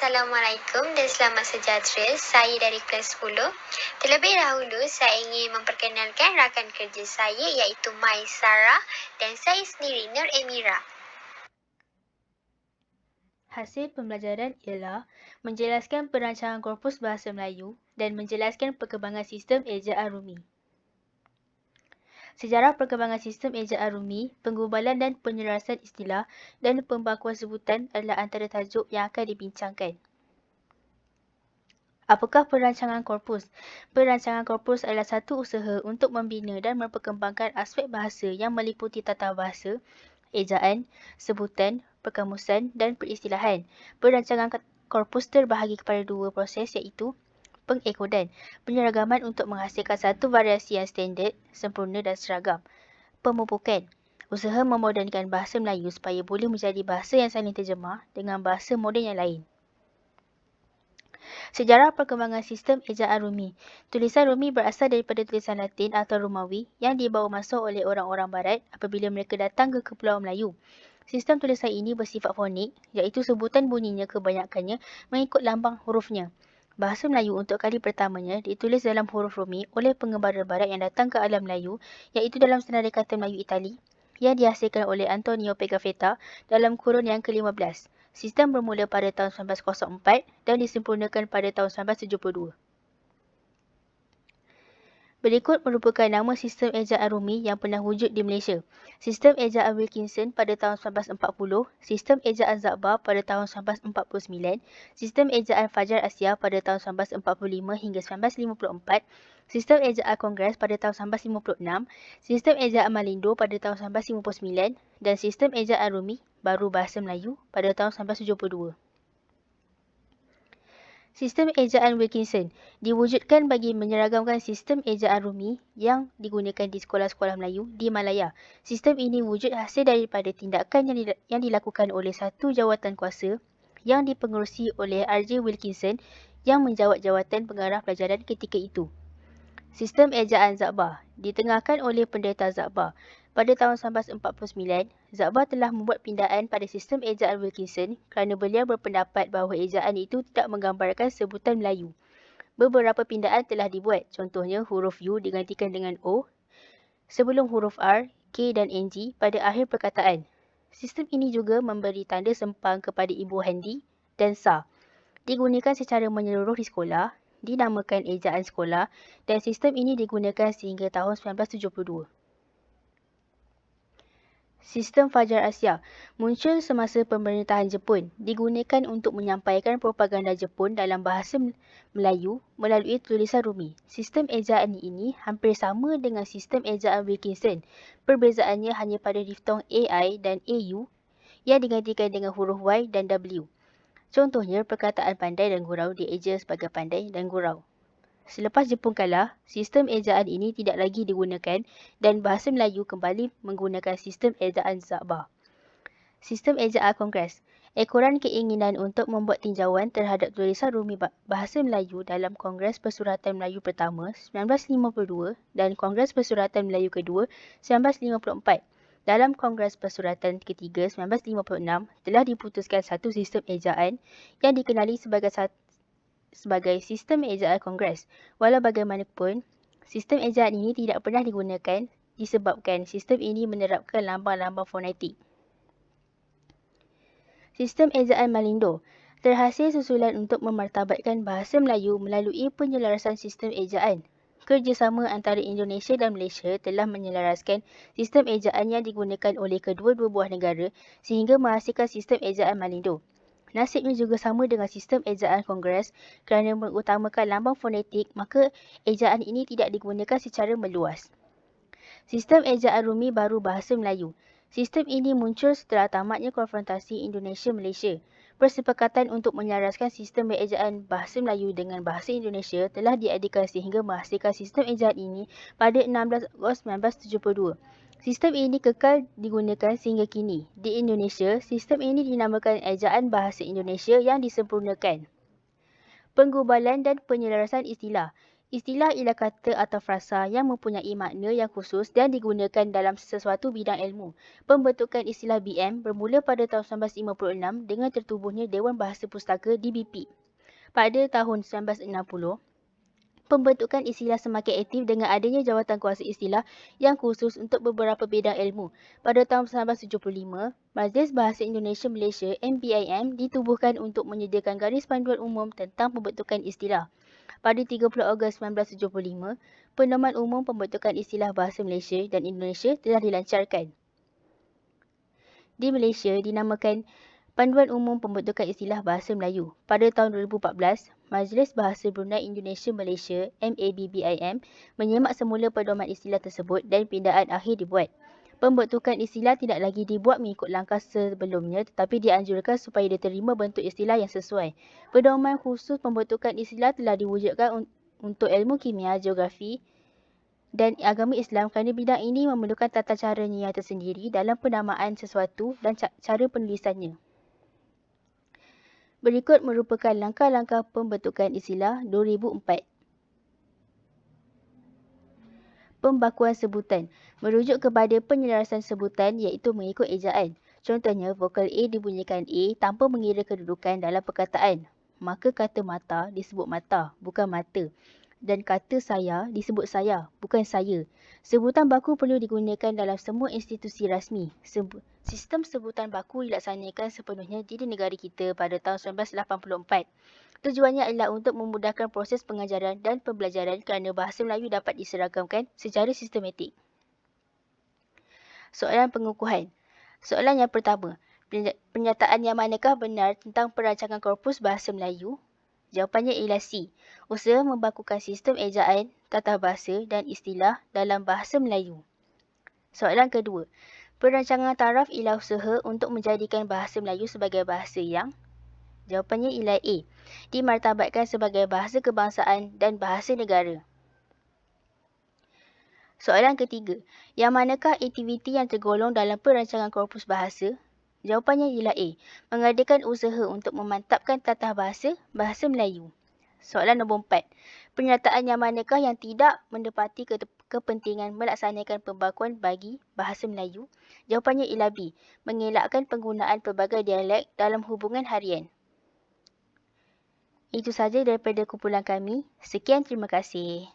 Assalamualaikum dan selamat sejahtera. Saya dari kelas 10. Terlebih dahulu, saya ingin memperkenalkan rakan kerja saya iaitu Mai Sarah dan saya sendiri Nur Emira. Hasil pembelajaran ialah menjelaskan perancangan korpus bahasa Melayu dan menjelaskan perkembangan sistem ejaan Rumi. Sejarah perkembangan sistem ejaan Rumi, penggubalan dan penyelarasan istilah dan pembakuan sebutan adalah antara tajuk yang akan dibincangkan. Apakah perancangan korpus? Perancangan korpus adalah satu usaha untuk membina dan memperkembangkan aspek bahasa yang meliputi tata bahasa, ejaan, sebutan, perkamusan dan peristilahan. Perancangan korpus terbahagi kepada dua proses iaitu pengekodan, penyeragaman untuk menghasilkan satu variasi yang standard, sempurna dan seragam. Pemupukan, usaha memodernkan bahasa Melayu supaya boleh menjadi bahasa yang saling terjemah dengan bahasa moden yang lain. Sejarah perkembangan sistem ejaan Rumi. Tulisan Rumi berasal daripada tulisan Latin atau Romawi yang dibawa masuk oleh orang-orang Barat apabila mereka datang ke Kepulauan Melayu. Sistem tulisan ini bersifat fonik, iaitu sebutan bunyinya kebanyakannya mengikut lambang hurufnya. Bahasa Melayu untuk kali pertamanya ditulis dalam huruf Rumi oleh pengembara Barat yang datang ke alam Melayu, iaitu dalam Senarai Kata Melayu Itali yang dihasilkan oleh Antonio Pigafetta dalam kurun yang ke-15. Sistem bermula pada tahun 1904 dan disempurnakan pada tahun 1972. Berikut merupakan nama sistem ejaan Rumi yang pernah wujud di Malaysia. Sistem ejaan Wilkinson pada tahun 1940, sistem ejaan Zabba pada tahun 1949, sistem ejaan Fajar Asia pada tahun 1945 hingga 1954, sistem ejaan Kongres pada tahun 1956, sistem ejaan Malindo pada tahun 1959 dan sistem ejaan Rumi baru bahasa Melayu pada tahun 1972. Sistem ejaan Wilkinson diwujudkan bagi menyeragamkan sistem ejaan Rumi yang digunakan di sekolah-sekolah Melayu di Malaya. Sistem ini wujud hasil daripada tindakan yang dilakukan oleh satu jawatan kuasa yang dipengerusi oleh R.J. Wilkinson yang menjawat jawatan pengarah pelajaran ketika itu. Sistem ejaan Zabba ditengahkan oleh pendeta Zabba. Pada tahun 1949, Zabba telah membuat pindaan pada sistem ejaan Wilkinson kerana beliau berpendapat bahawa ejaan itu tidak menggambarkan sebutan Melayu. Beberapa pindaan telah dibuat, contohnya huruf U digantikan dengan O sebelum huruf R, K dan NG pada akhir perkataan. Sistem ini juga memberi tanda sempang kepada ibu handi dan sah. Digunakan secara menyeluruh di sekolah, dinamakan ejaan sekolah dan sistem ini digunakan sehingga tahun 1972. Sistem Fajar Asia muncul semasa pemerintahan Jepun, digunakan untuk menyampaikan propaganda Jepun dalam bahasa Melayu melalui tulisan Rumi. Sistem ejaan ini hampir sama dengan sistem ejaan Wilkinson. Perbezaannya hanya pada diftong AI dan AU yang digantikan dengan huruf Y dan W. Contohnya, perkataan pandai dan gurau dieja sebagai pandai dan gurau. Selepas Jepun kalah, sistem ejaan ini tidak lagi digunakan dan bahasa Melayu kembali menggunakan sistem ejaan Zabba. Sistem ejaan Kongres. Ekoran keinginan untuk membuat tinjauan terhadap tulisan Rumi bahasa Melayu dalam Kongres Persuratan Melayu pertama 1952 dan Kongres Persuratan Melayu kedua 1954. Dalam Kongres Persuratan ketiga 1956 telah diputuskan satu sistem ejaan yang dikenali sebagai sistem ejaan Kongres. Walau bagaimanapun, sistem ejaan ini tidak pernah digunakan disebabkan sistem ini menerapkan lambang-lambang fonetik. Sistem ejaan Malindo terhasil susulan untuk memartabatkan bahasa Melayu melalui penyelarasan sistem ejaan. Kerjasama antara Indonesia dan Malaysia telah menyelaraskan sistem ejaan yang digunakan oleh kedua-dua buah negara sehingga menghasilkan sistem ejaan Malindo. Nasibnya juga sama dengan sistem ejaan Kongres kerana mengutamakan lambang fonetik, maka ejaan ini tidak digunakan secara meluas. Sistem ejaan Rumi baru bahasa Melayu. Sistem ini muncul setelah tamatnya konfrontasi Indonesia-Malaysia. Persepakatan untuk menyelaraskan sistem ejaan bahasa Melayu dengan bahasa Indonesia telah diadakan sehingga menghasilkan sistem ejaan ini pada 16 Ogos 1972. Sistem ini kekal digunakan sehingga kini. Di Indonesia, sistem ini dinamakan ejaan bahasa Indonesia yang disempurnakan. Penggubalan dan penyelarasan istilah. Istilah ialah kata atau frasa yang mempunyai makna yang khusus dan digunakan dalam sesuatu bidang ilmu. Pembentukan istilah BM bermula pada tahun 1956 dengan tertubuhnya Dewan Bahasa Pustaka DBP. Pada tahun 1960, pembentukan istilah semakin aktif dengan adanya jawatan kuasa istilah yang khusus untuk beberapa bidang ilmu. Pada tahun 1975, Majlis Bahasa Indonesia Malaysia MBIM ditubuhkan untuk menyediakan garis panduan umum tentang pembentukan istilah. Pada 30 Ogos 1975, Pedoman Umum Pembentukan Istilah Bahasa Malaysia dan Indonesia telah dilancarkan. Di Malaysia dinamakan Panduan Umum Pembentukan Istilah Bahasa Melayu. Pada tahun 2014, Majlis Bahasa Brunei Indonesia Malaysia MABBIM menyemak semula pedoman istilah tersebut dan pindaan akhir dibuat. Pembentukan istilah tidak lagi dibuat mengikut langkah sebelumnya tetapi dianjurkan supaya diterima bentuk istilah yang sesuai. Pedoman khusus pembentukan istilah telah diwujudkan untuk ilmu kimia, geografi dan agama Islam kerana bidang ini memerlukan tata caranya yang tersendiri dalam penamaan sesuatu dan cara penulisannya. Berikut merupakan langkah-langkah pembentukan istilah 2004. Pembakuan sebutan merujuk kepada penyelarasan sebutan iaitu mengikut ejaan. Contohnya, vokal A dibunyikan A tanpa mengira kedudukan dalam perkataan. Maka kata mata disebut mata, bukan mata. Dan kata saya disebut saya, bukan saya. Sebutan baku perlu digunakan dalam semua institusi rasmi. Sistem sebutan baku dilaksanakan sepenuhnya di negara kita pada tahun 1984. Tujuannya adalah untuk memudahkan proses pengajaran dan pembelajaran kerana bahasa Melayu dapat diseragamkan secara sistematik. Soalan pengukuhan. Soalan yang pertama, pernyataan yang manakah benar tentang perancangan korpus bahasa Melayu? Jawapannya ialah C. Usaha membakukan sistem ejaan, tata bahasa dan istilah dalam bahasa Melayu. Soalan kedua, perancangan taraf ialah usaha untuk menjadikan bahasa Melayu sebagai bahasa yang? Jawapannya ialah A. Dimartabatkan sebagai bahasa kebangsaan dan bahasa negara. Soalan ketiga, yang manakah aktiviti yang tergolong dalam perancangan korpus bahasa? Jawapannya ialah A. Mengadakan usaha untuk memantapkan tata bahasa Melayu. Soalan nombor 4. Pernyataan yang manakah yang tidak mendapati kepentingan melaksanakan pembakuan bagi bahasa Melayu? Jawapannya ialah B. Mengelakkan penggunaan pelbagai dialek dalam hubungan harian. Itu sahaja daripada kumpulan kami. Sekian, terima kasih.